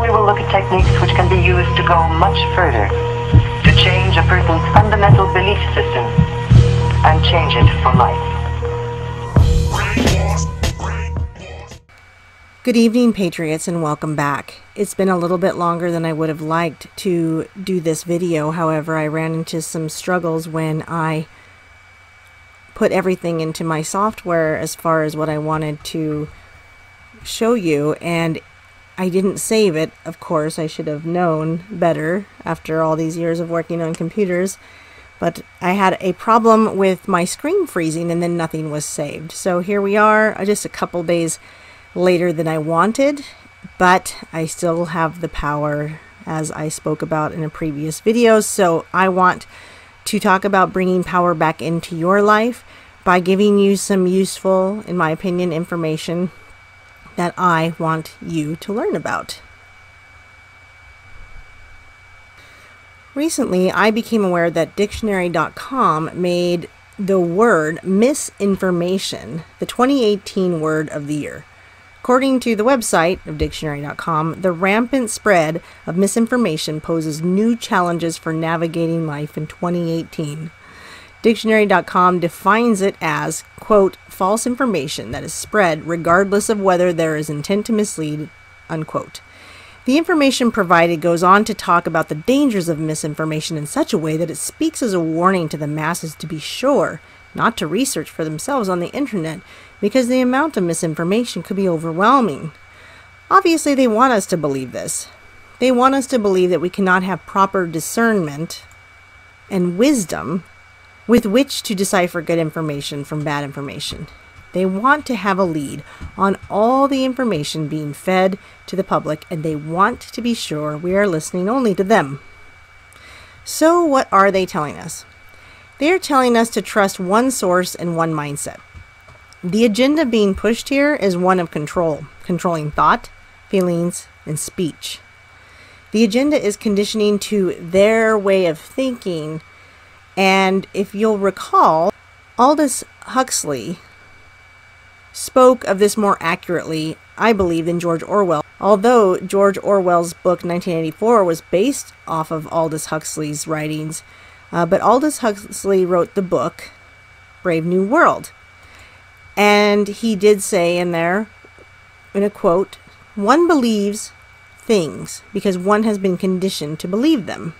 we will look at techniques which can be used to go much further, to change a person's fundamental belief system, and change it for life. Good evening, Patriots, and welcome back. It's been a little bit longer than I would have liked to do this video. However, I ran into some struggles when I put everything into my software as far as what I wanted to show you, and I didn't save it. Of course, I should have known better after all these years of working on computers, but I had a problem with my screen freezing and then nothing was saved. So here we are, just a couple days later than I wanted, but I still have the power, as I spoke about in a previous video. So I want to talk about bringing power back into your life by giving you some useful, in my opinion, information that I want you to learn about. Recently, I became aware that Dictionary.com made the word misinformation the 2018 word of the year. According to the website of Dictionary.com, the rampant spread of misinformation poses new challenges for navigating life in 2018. Dictionary.com defines it as, quote, false information that is spread regardless of whether there is intent to mislead, unquote. The information provided goes on to talk about the dangers of misinformation in such a way that it speaks as a warning to the masses to be sure not to research for themselves on the internet, because the amount of misinformation could be overwhelming. Obviously, they want us to believe this. They want us to believe that we cannot have proper discernment and wisdom with which to decipher good information from bad information. They want to have a lead on all the information being fed to the public, and they want to be sure we are listening only to them. So what are they telling us? They are telling us to trust one source and one mindset. The agenda being pushed here is one of control, controlling thought, feelings, and speech. The agenda is conditioning to their way of thinking, and if you'll recall, Aldous Huxley spoke of this more accurately, I believe, than George Orwell. Although George Orwell's book 1984 was based off of Aldous Huxley's writings, but Aldous Huxley wrote the book Brave New World. And he did say in there, in a quote, one believes things because one has been conditioned to believe them.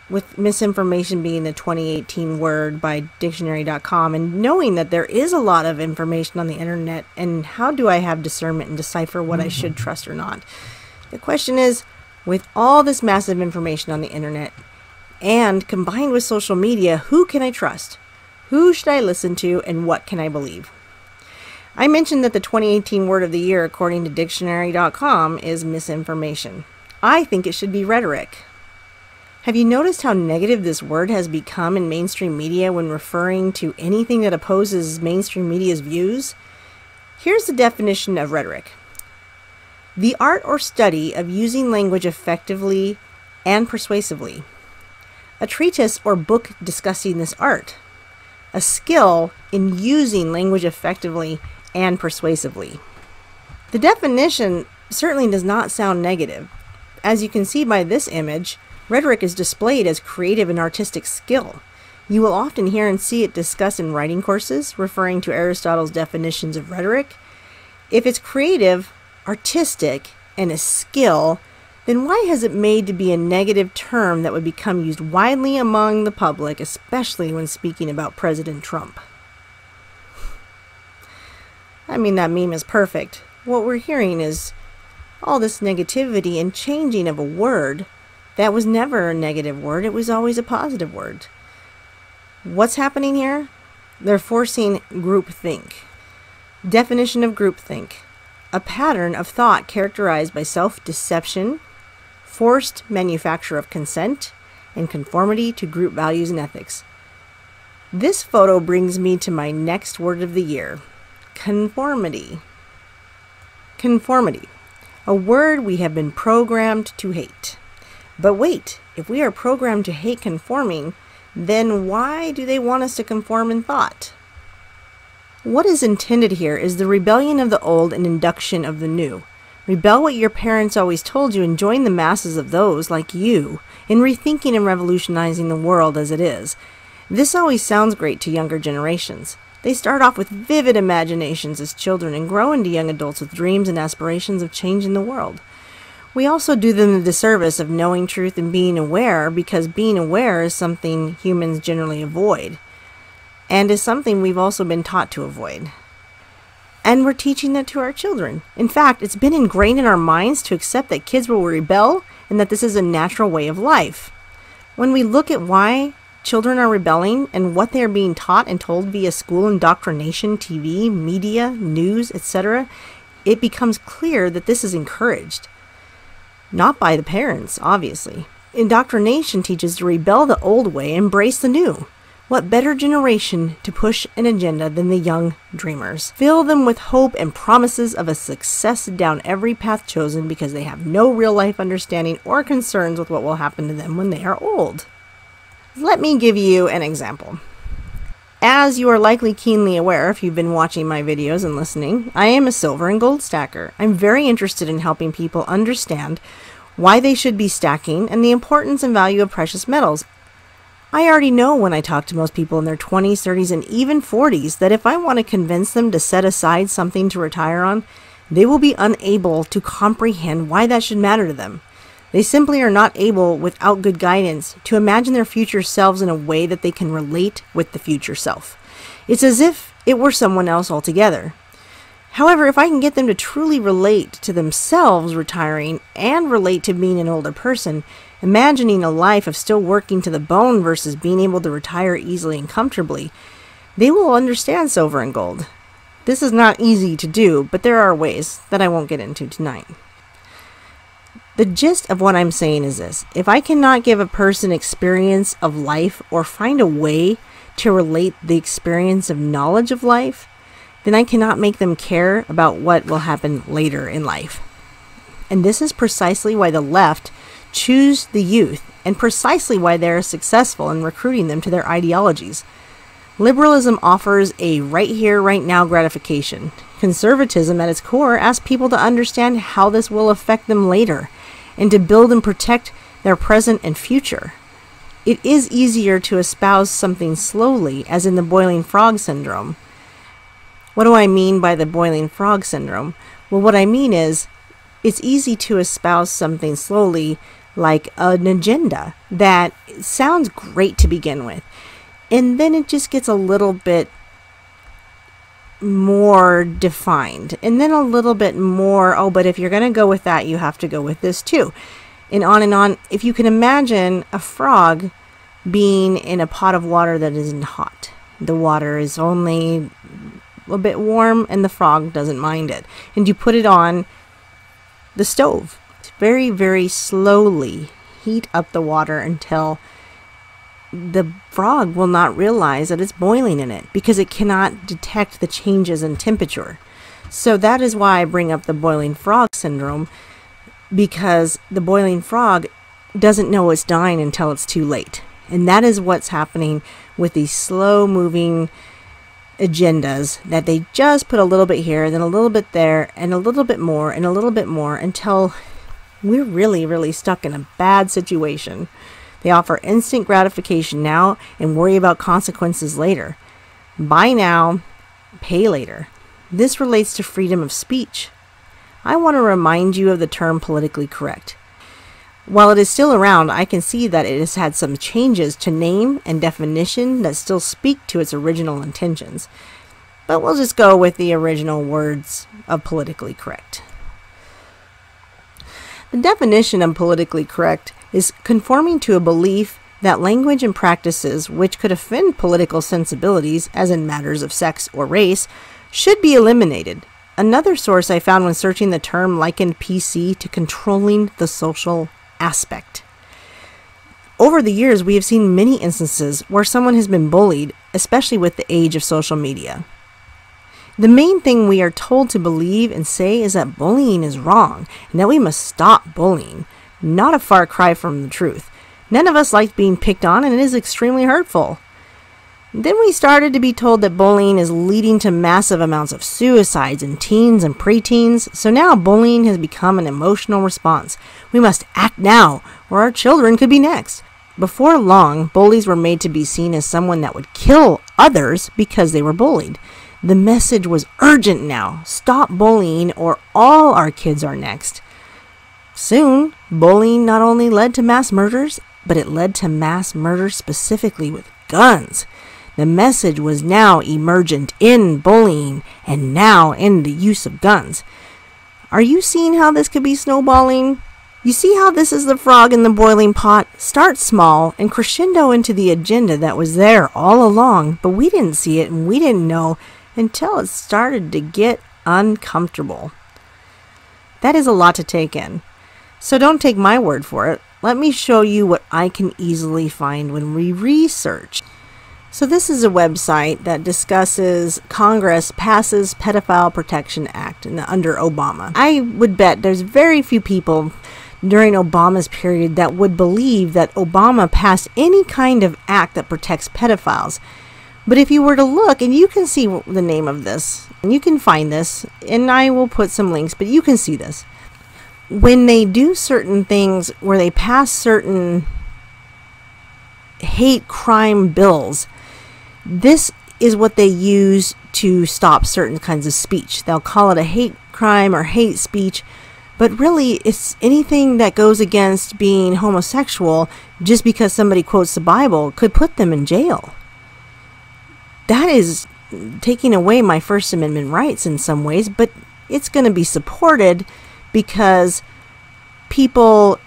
With misinformation being the 2018 word by Dictionary.com, and knowing that there is a lot of information on the internet, and how do I have discernment and decipher what I should trust or not? The question is, with all this massive information on the internet, and combined with social media, who can I trust? Who should I listen to, and what can I believe? I mentioned that the 2018 word of the year, according to Dictionary.com, is misinformation. I think it should be rhetoric. Have you noticed how negative this word has become in mainstream media when referring to anything that opposes mainstream media's views? Here's the definition of rhetoric. The art or study of using language effectively and persuasively. A treatise or book discussing this art. A skill in using language effectively and persuasively. The definition certainly does not sound negative. As you can see by this image, rhetoric is displayed as creative and artistic skill. You will often hear and see it discussed in writing courses, referring to Aristotle's definitions of rhetoric. If it's creative, artistic, and a skill, then why has it made to be a negative term that would become used widely among the public, especially when speaking about President Trump? I mean, that meme is perfect. What we're hearing is all this negativity and changing of a word that was never a negative word. It was always a positive word. What's happening here? They're forcing groupthink. Definition of groupthink: a pattern of thought characterized by self-deception, forced manufacture of consent, and conformity to group values and ethics. This photo brings me to my next word of the year: conformity. Conformity, a word we have been programmed to hate. But wait, if we are programmed to hate conforming, then why do they want us to conform in thought? What is intended here is the rebellion of the old and induction of the new. Rebel what your parents always told you and join the masses of those like you in rethinking and revolutionizing the world as it is. This always sounds great to younger generations. They start off with vivid imaginations as children and grow into young adults with dreams and aspirations of changing the world. We also do them the disservice of knowing truth and being aware, because being aware is something humans generally avoid, and is something we've also been taught to avoid. And we're teaching that to our children. In fact, it's been ingrained in our minds to accept that kids will rebel and that this is a natural way of life. When we look at why children are rebelling and what they are being taught and told via school indoctrination, TV, media, news, etc., it becomes clear that this is encouraged. Not by the parents, obviously. Indoctrination teaches to rebel the old way, embrace the new. What better generation to push an agenda than the young dreamers? Fill them with hope and promises of a success down every path chosen, because they have no real life understanding or concerns with what will happen to them when they are old. Let me give you an example. As you are likely keenly aware if you've been watching my videos and listening, I am a silver and gold stacker. I'm very interested in helping people understand why they should be stacking and the importance and value of precious metals. I already know when I talk to most people in their 20s, 30s, and even 40s that if I want to convince them to set aside something to retire on, they will be unable to comprehend why that should matter to them. They simply are not able, without good guidance, to imagine their future selves in a way that they can relate with the future self. It's as if it were someone else altogether. However, if I can get them to truly relate to themselves retiring and relate to being an older person, imagining a life of still working to the bone versus being able to retire easily and comfortably, they will understand silver and gold. This is not easy to do, but there are ways that I won't get into tonight. The gist of what I'm saying is this: if I cannot give a person experience of life or find a way to relate the experience of knowledge of life, then I cannot make them care about what will happen later in life. And this is precisely why the left choose the youth, and precisely why they are successful in recruiting them to their ideologies. Liberalism offers a right here, right now gratification. Conservatism at its core asks people to understand how this will affect them later, and to build and protect their present and future. It is easier to espouse something slowly, as in the boiling frog syndrome. What do I mean by the boiling frog syndrome? Well, what I mean is, it's easy to espouse something slowly, like an agenda that sounds great to begin with, and then it just gets a little bit more defined, and then a little bit more, oh, but if you're going to go with that, you have to go with this too, and on and on. If you can imagine a frog being in a pot of water that isn't hot, the water is only a bit warm and the frog doesn't mind it, and you put it on the stove, very, very slowly heat up the water until the frog will not realize that it's boiling in it, because it cannot detect the changes in temperature. So that is why I bring up the boiling frog syndrome, because the boiling frog doesn't know it's dying until it's too late. And that is what's happening with these slow moving agendas, that they just put a little bit here, then a little bit there, and a little bit more, and a little bit more, until we're really, really stuck in a bad situation. They offer instant gratification now and worry about consequences later. Buy now, pay later. This relates to freedom of speech. I want to remind you of the term politically correct. While it is still around, I can see that it has had some changes to name and definition that still speak to its original intentions. But we'll just go with the original words of politically correct. The definition of politically correct is conforming to a belief that language and practices which could offend political sensibilities, as in matters of sex or race, should be eliminated. Another source I found when searching the term likened PC to controlling the social aspect. Over the years, we have seen many instances where someone has been bullied, especially with the age of social media. The main thing we are told to believe and say is that bullying is wrong, and that we must stop bullying. Not a far cry from the truth. None of us like being picked on, and it is extremely hurtful. Then we started to be told that bullying is leading to massive amounts of suicides in teens and preteens, so now bullying has become an emotional response. We must act now, or our children could be next. Before long, bullies were made to be seen as someone that would kill others because they were bullied. The message was urgent now. Stop bullying or all our kids are next. Soon, bullying not only led to mass murders, but it led to mass murder specifically with guns. The message was now emergent in bullying and now in the use of guns. Are you seeing how this could be snowballing? You see how this is the frog in the boiling pot? Start small and crescendo into the agenda that was there all along, but we didn't see it and we didn't know until it started to get uncomfortable. That is a lot to take in. So don't take my word for it. Let me show you what I can easily find when we research. So this is a website that discusses Congress passes Pedophile Protection Act under Obama. I would bet there's very few people during Obama's period that would believe that Obama passed any kind of act that protects pedophiles. But if you were to look, and you can see the name of this, and you can find this, and I will put some links, but you can see this. When they do certain things where they pass certain hate crime bills, this is what they use to stop certain kinds of speech. They'll call it a hate crime or hate speech, but really it's anything that goes against being homosexual just because somebody quotes the Bible could put them in jail. That is taking away my First Amendment rights in some ways, but it's going to be supported because people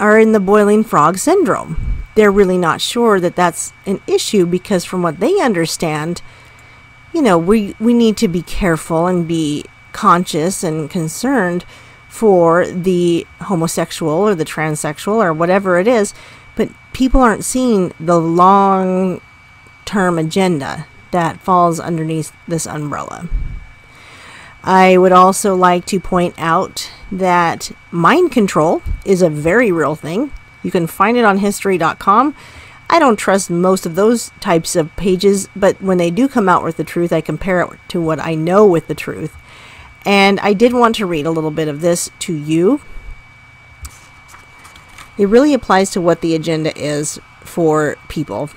are in the boiling frog syndrome. They're really not sure that that's an issue because from what they understand, we need to be careful and be conscious and concerned for the homosexual or the transsexual or whatever it is, but people aren't seeing the long-term agenda that falls underneath this umbrella. I would also like to point out that mind control is a very real thing. You can find it on history.com. I don't trust most of those types of pages, but when they do come out with the truth, I compare it to what I know with the truth. And I did want to read a little bit of this to you. It really applies to what the agenda is for people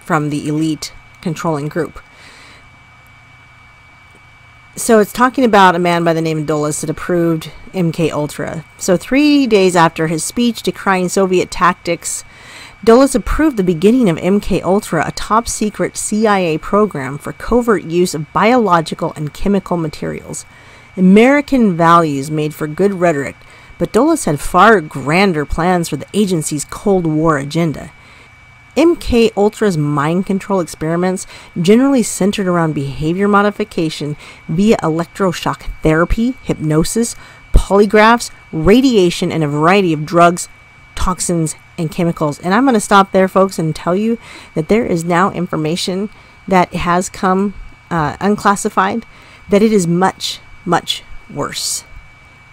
from the elite controlling group. So it's talking about a man by the name of Dulles that approved MK-Ultra. So 3 days after his speech decrying Soviet tactics, Dulles approved the beginning of MK-Ultra, a top-secret CIA program for covert use of biological and chemical materials. American values made for good rhetoric, but Dulles had far grander plans for the agency's Cold War agenda. MK-Ultra's mind control experiments generally centered around behavior modification via electroshock therapy, hypnosis, polygraphs, radiation, and a variety of drugs, toxins, and chemicals. And I'm going to stop there, folks, and tell you that there is now information that has come unclassified, that it is much, much worse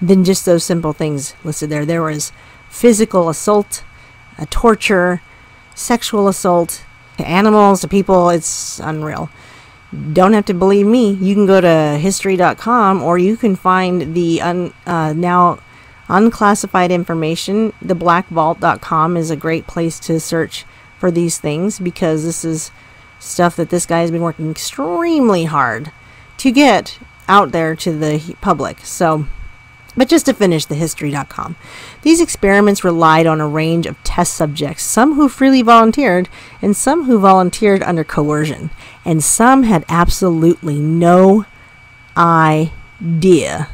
than just those simple things listed there. There was physical assault, torture, sexual assault to animals, to people. It's unreal. Don't have to believe me. You can go to history.com or you can find the now unclassified information. The blackvault.com is a great place to search for these things because this is stuff that this guy has been working extremely hard to get out there to the public. But just to finish the history.com, these experiments relied on a range of test subjects, some who freely volunteered and some who volunteered under coercion, and some had absolutely no idea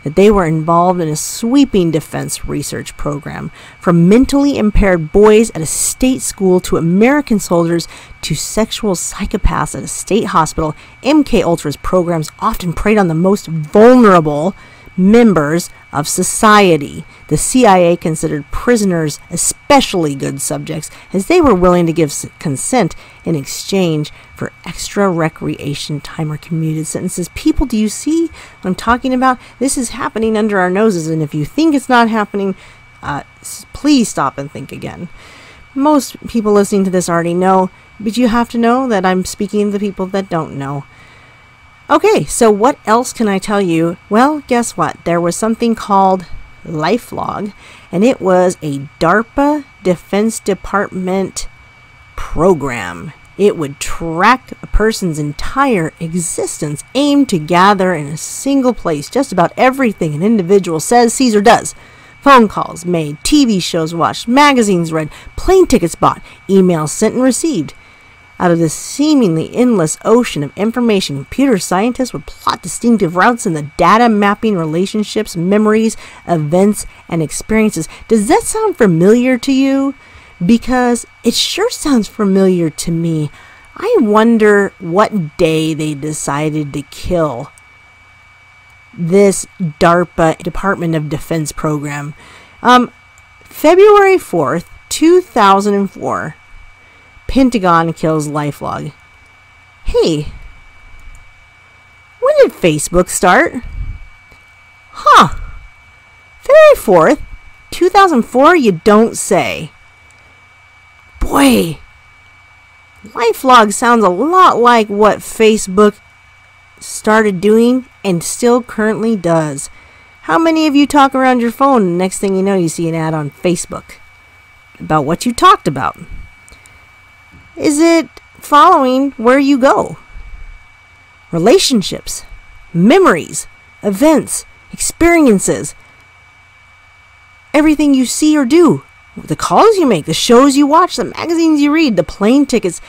that they were involved in a sweeping defense research program, from mentally impaired boys at a state school to American soldiers to sexual psychopaths at a state hospital. MK-Ultra's programs often preyed on the most vulnerable members of society. The CIA considered prisoners especially good subjects, as they were willing to give consent in exchange for extra recreation time or commuted sentences. People, do you see what I'm talking about? This is happening under our noses, and if you think it's not happening, please stop and think again. most people listening to this already know, but you have to know that I'm speaking to the people that don't know. Okay, so what else can I tell you? Well, guess what? There was something called LifeLog, and it was a DARPA Defense Department program. It would track a person's entire existence, aimed to gather in a single place just about everything an individual says, sees, or does. Phone calls made, TV shows watched, magazines read, plane tickets bought, emails sent and received. Out of this seemingly endless ocean of information, computer scientists would plot distinctive routes in the data, mapping relationships, memories, events, and experiences. Does that sound familiar to you? Because it sure sounds familiar to me. I wonder what day they decided to kill this DARPA Department of Defense program. February 4th, 2004, Pentagon kills LifeLog. Hey, when did Facebook start? February 4th, 2004, you don't say. Boy, LifeLog sounds a lot like what Facebook started doing and still currently does. How many of you talk around your phone and next thing you know you see an ad on Facebook about what you talked about? Is it following where you go? Relationships, memories, events, experiences, everything you see or do, the calls you make, the shows you watch, the magazines you read, the plane tickets.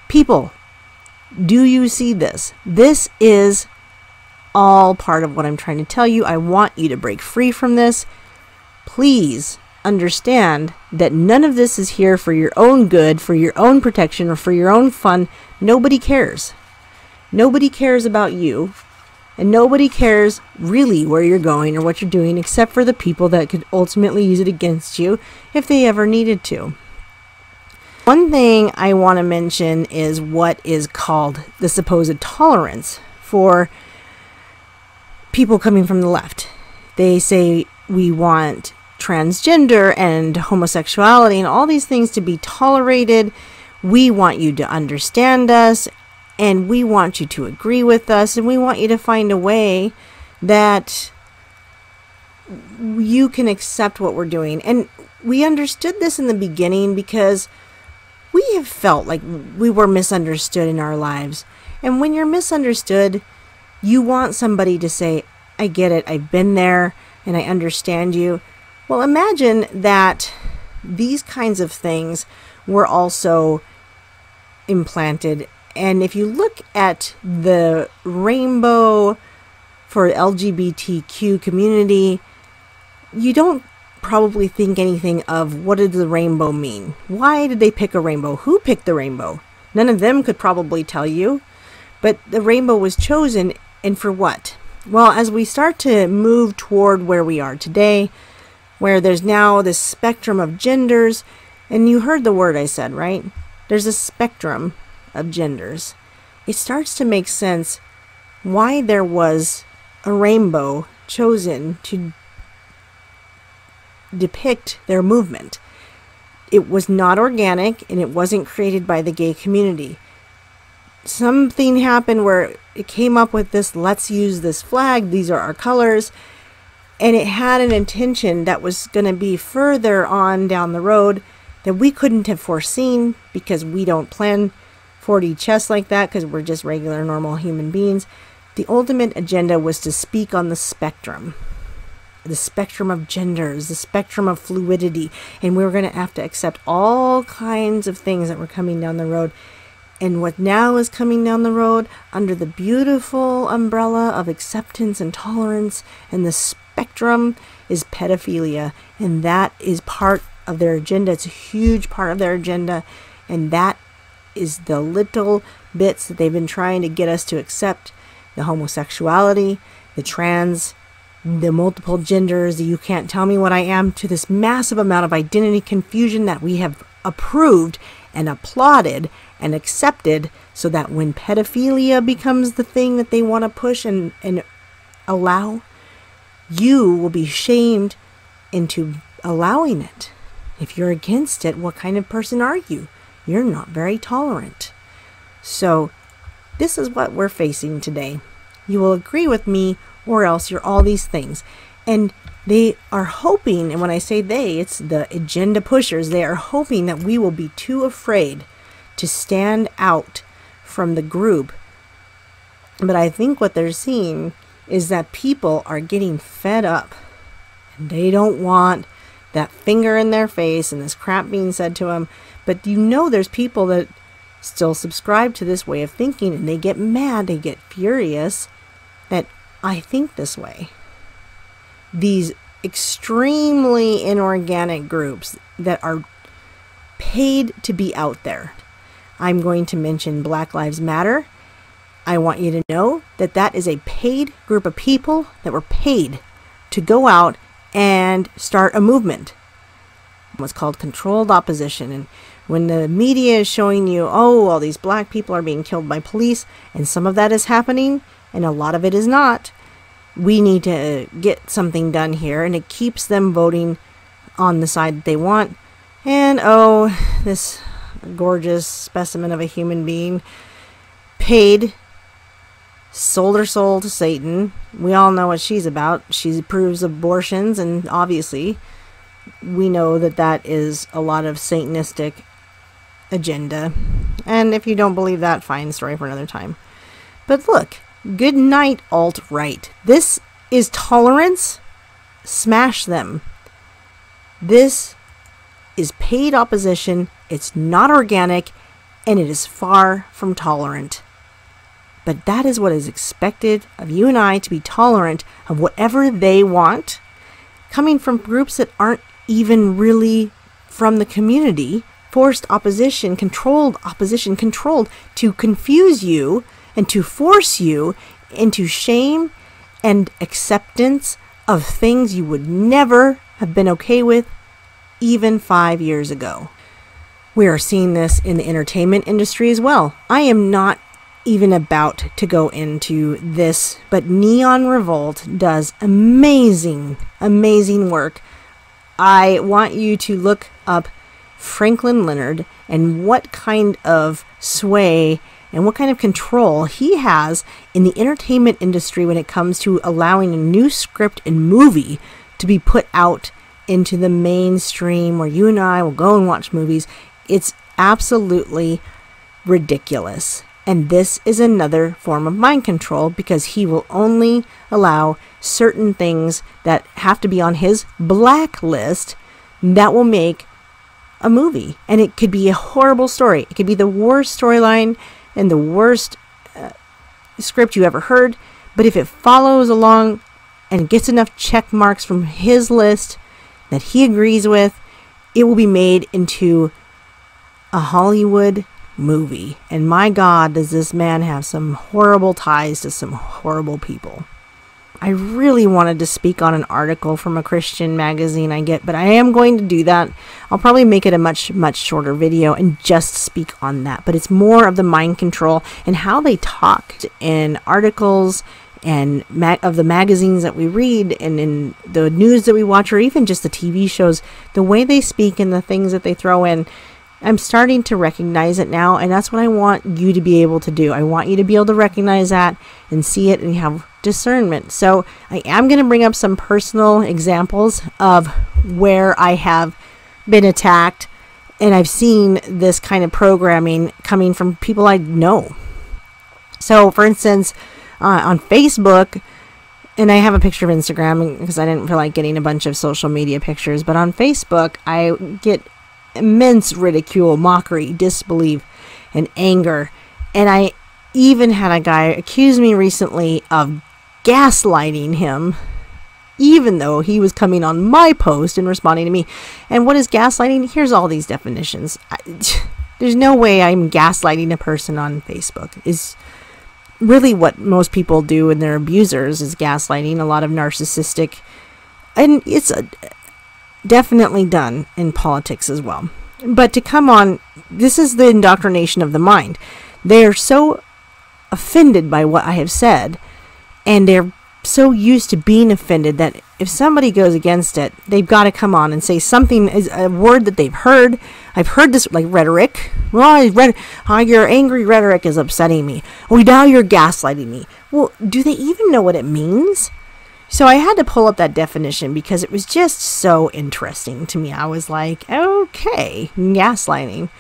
People, do you see this? This is all part of what I'm trying to tell you. I want you to break free from this. Please understand that none of this is here for your own good, for your own protection, or for your own fun. Nobody cares. Nobody cares about you. And nobody cares really where you're going or what you're doing, except for the people that could ultimately use it against you if they ever needed to. One thing I want to mention is what is called the supposed tolerance for people coming from the left. They say we want transgender and homosexuality and all these things to be tolerated. We want you to understand us, and we want you to agree with us, and we want you to find a way that you can accept what we're doing. And we understood this in the beginning because we have felt like we were misunderstood in our lives. And when you're misunderstood, you want somebody to say, I get it, I've been there, and I understand you. Well, imagine that these kinds of things were also implanted. And if you look at the rainbow for the LGBTQ community, you don't probably think anything of what did the rainbow mean? Why did they pick a rainbow? Who picked the rainbow? None of them could probably tell you. But the rainbow was chosen, and for what? Well, as we start to move toward where we are today, where there's now this spectrum of genders, and you heard the word I said, right? There's a spectrum of genders. It starts to make sense why there was a rainbow chosen to depict their movement. It was not organic, and it wasn't created by the gay community. Something happened where it came up with this, let's use this flag, these are our colors, and it had an intention that was going to be further on down the road that we couldn't have foreseen because we don't plan 4D chess like that because we're just regular normal human beings. The ultimate agenda was to speak on the spectrum of genders, the spectrum of fluidity, and we were going to have to accept all kinds of things that were coming down the road. And what now is coming down the road under the beautiful umbrella of acceptance and tolerance and the spectrum is pedophilia, and that is part of their agenda. It's a huge part of their agenda, and that is the little bits that they've been trying to get us to accept: the homosexuality, the trans, the multiple genders, the you can't tell me what I am, to this massive amount of identity confusion that we have approved and applauded and accepted, so that when pedophilia becomes the thing that they want to push and allow, you will be shamed into allowing it. If you're against it, what kind of person are you? You're not very tolerant. So this is what we're facing today. You will agree with me, or else you're all these things. And they are hoping, and when I say they, it's the agenda pushers, they are hoping that we will be too afraid to stand out from the group. But I think what they're seeing is that people are getting fed up, and they don't want that finger in their face and this crap being said to them. But you know, there's people that still subscribe to this way of thinking, and they get mad, they get furious that I think this way. These extremely inorganic groups that are paid to be out there. I'm going to mention Black Lives Matter. I want you to know that that is a paid group of people that were paid to go out and start a movement. What's called controlled opposition. And when the media is showing you, oh, all these black people are being killed by police, and some of that is happening, and a lot of it is not, we need to get something done here, and it keeps them voting on the side that they want. And oh, this gorgeous specimen of a human being paid, sold her soul to Satan. We all know what she's about. She approves abortions, and obviously we know that that is a lot of Satanistic agenda. And if you don't believe that, fine, story for another time. But look, good night, alt-right. This is tolerance. Smash them. This is paid opposition. It's not organic, and it is far from tolerant. But that is what is expected of you and I, to be tolerant of whatever they want, coming from groups that aren't even really from the community. Forced opposition, controlled to confuse you and to force you into shame and acceptance of things you would never have been okay with even 5 years ago. We are seeing this in the entertainment industry as well. I am not even about to go into this, but Neon Revolt does amazing work. I want you to look up Franklin Leonard and what kind of sway and what kind of control he has in the entertainment industry when it comes to allowing a new script and movie to be put out into the mainstream, where you and I will go and watch movies. It's absolutely ridiculous. And this is another form of mind control, because he will only allow certain things that have to be on his blacklist that will make a movie. And it could be a horrible story. It could be the worst storyline and the worst script you ever heard. But if it follows along and gets enough check marks from his list that he agrees with, it will be made into a Hollywood movie. And my God, does this man have some horrible ties to some horrible people. I really wanted to speak on an article from a Christian magazine I get, but I am going to do that. I'll probably make it a much shorter video and just speak on that. But it's more of the mind control and how they talk in articles and of the magazines that we read, and in the news that we watch, or even just the TV shows, the way they speak and the things that they throw in. I'm starting to recognize it now, and that's what I want you to be able to do. I want you to be able to recognize that and see it and have discernment. So I am going to bring up some personal examples of where I have been attacked, and I've seen this kind of programming coming from people I know. So, for instance, on Facebook, and I have a picture of Instagram because I didn't feel like getting a bunch of social media pictures, but on Facebook, I get immense ridicule, mockery, disbelief, and anger. And I even had a guy accuse me recently of gaslighting him, even though he was coming on my post and responding to me. And what is gaslighting? Here's all these definitions. There's no way I'm gaslighting a person on Facebook. Is really what most people do, and their abusers, is gaslighting. A lot of narcissistic, and it's definitely done in politics as well. But to come on, this is the indoctrination of the mind. They are so offended by what I have said, and they're so used to being offended that if somebody goes against it, they've got to come on and say something is a word that they've heard. I've heard this, like rhetoric. Well, your angry rhetoric is upsetting me. Well, now you're gaslighting me. Well, do they even know what it means? So I had to pull up that definition because it was just so interesting to me. I was like, okay, gaslighting.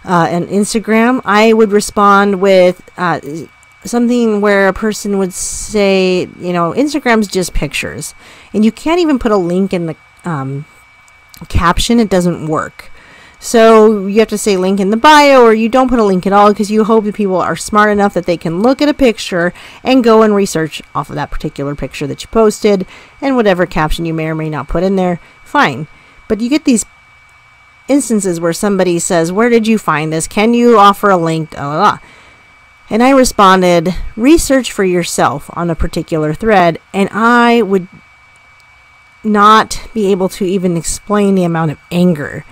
And Instagram, I would respond with something where a person would say, Instagram's just pictures. And you can't even put a link in the caption. It doesn't work. So you have to say link in the bio, or you don't put a link at all because you hope that people are smart enough that they can look at a picture and go and research off of that particular picture that you posted, and whatever caption you may or may not put in there, fine. But you get these instances where somebody says, where did you find this? Can you offer a link? Blah, blah, blah. And I responded, research for yourself on a particular thread, and I would not be able to even explain the amount of anger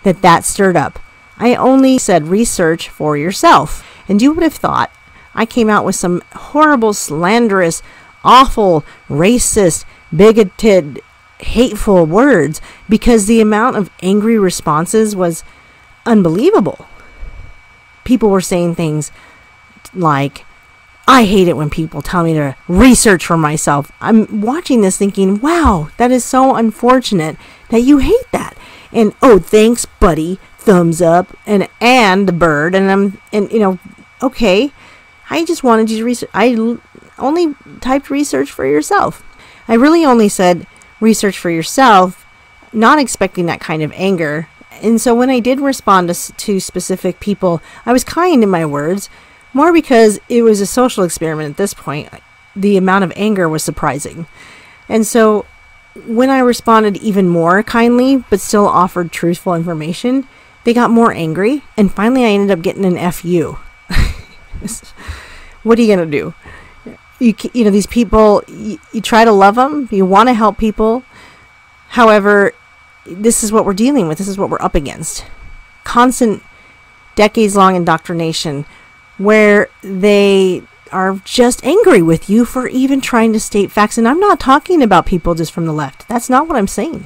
that stirred up. I only said research for yourself. And you would have thought I came out with some horrible, slanderous, awful, racist, bigoted, hateful words, because the amount of angry responses was unbelievable. People were saying things like, I hate it when people tell me to research for myself. I'm watching this thinking, wow, that is so unfortunate that you hate that. And, oh, thanks, buddy, thumbs up, and the bird, okay, I just wanted you to research. I only typed research for yourself. I really only said research for yourself, not expecting that kind of anger. And so when I did respond to specific people, I was kind in my words, more because it was a social experiment at this point. The amount of anger was surprising. And so when I responded even more kindly, but still offered truthful information, they got more angry. And finally, I ended up getting an FU. What are you going to do? These people, you try to love them. You want to help people. However, this is what we're dealing with. This is what we're up against. Constant, decades-long indoctrination where they are just angry with you for even trying to state facts. And I'm not talking about people just from the left. That's not what I'm saying.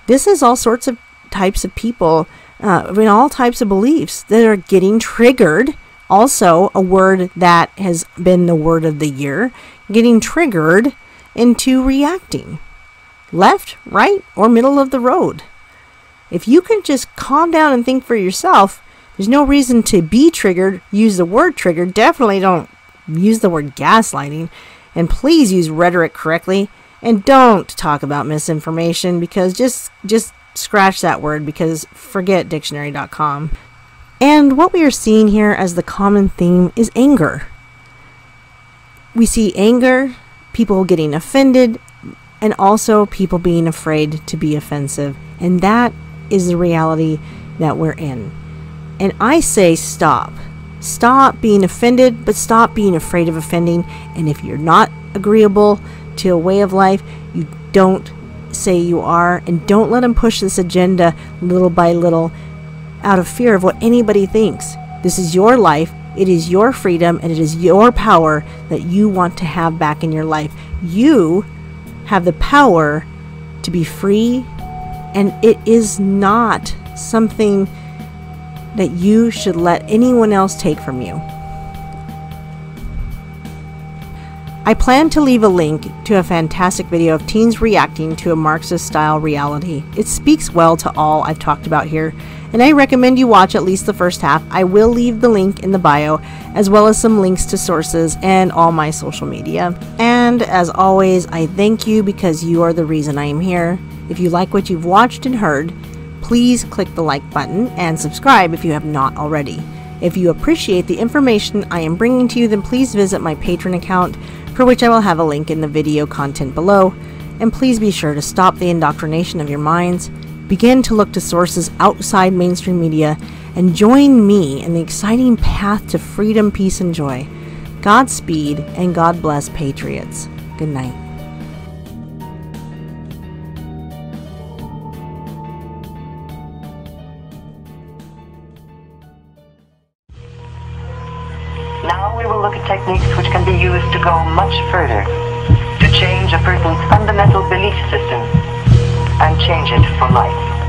This is all sorts of types of people, all types of beliefs that are getting triggered. Also, a word that has been the word of the year, getting triggered into reacting. Left, right, or middle of the road. If you can just calm down and think for yourself, there's no reason to be triggered. Use the word triggered. Definitely don't use the word gaslighting. And please use rhetoric correctly. And don't talk about misinformation, because just scratch that word, because forget dictionary.com. And what we are seeing here as the common theme is anger. We see anger, people getting offended, and also people being afraid to be offensive. And that is the reality that we're in. And I say stop. Stop being offended, but stop being afraid of offending. And if you're not agreeable to a way of life, you don't say you are. And don't let them push this agenda little by little out of fear of what anybody thinks. This is your life. It is your freedom, and it is your power that you want to have back in your life. You have the power to be free, and it is not something that you should let anyone else take from you. I plan to leave a link to a fantastic video of teens reacting to a Marxist-style reality. It speaks well to all I've talked about here, and I recommend you watch at least the first half. I will leave the link in the bio, as well as some links to sources and all my social media. And as always, I thank you because you are the reason I am here. If you like what you've watched and heard, please click the like button and subscribe if you have not already. If you appreciate the information I am bringing to you, then please visit my Patreon account, for which I will have a link in the video content below. And please be sure to stop the indoctrination of your minds, begin to look to sources outside mainstream media, and join me in the exciting path to freedom, peace, and joy. Godspeed, and God bless patriots. Good night. Now we will look at techniques which can can be used to go much further, to change a person's fundamental belief system and change it for life.